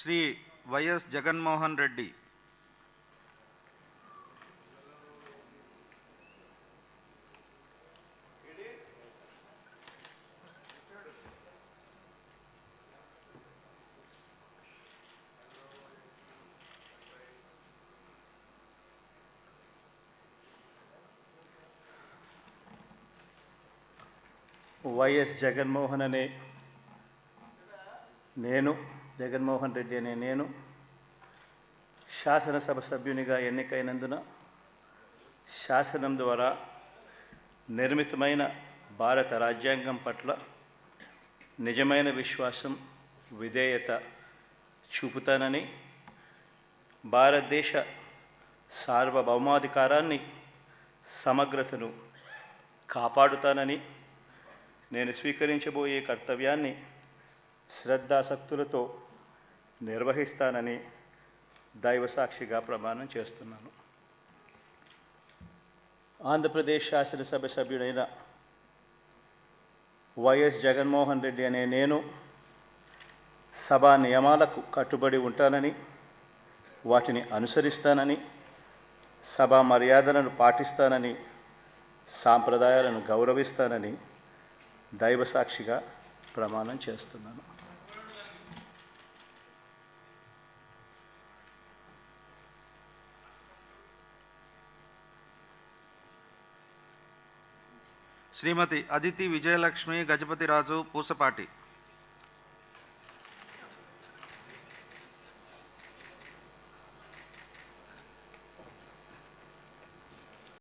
Shri YS Jaganmohan Reddy YS Jaganmohan అనే నేను జగన్మోహన్ రెడ్డి అనే నేను శాసనసభ సభ్యునిగా ఎన్నికైనందున శాసనం ద్వారా నిర్మితమైన భారత రాజ్యాంగం పట్ల నిజమైన విశ్వాసం విధేయత చూపుతానని, భారతదేశ సార్వభౌమాధికారాన్ని సమగ్రతను కాపాడుతానని, నేను స్వీకరించబోయే కర్తవ్యాన్ని శ్రద్ధాసక్తులతో నిర్వహిస్తానని దైవసాక్షిగా ప్రమాణం చేస్తున్నాను. ఆంధ్రప్రదేశ్ శాసనసభ సభ్యుడైన వైఎస్ జగన్మోహన్ రెడ్డి అనే నేను సభా నియమాలకు కట్టుబడి ఉంటానని, వాటిని అనుసరిస్తానని, సభా మర్యాదలను పాటిస్తానని, సాంప్రదాయాలను గౌరవిస్తానని దైవసాక్షిగా ప్రమాణం చేస్తున్నాను. శ్రీమతి అదితి విజయలక్ష్మి గజపతిరాజు పూసపాటి.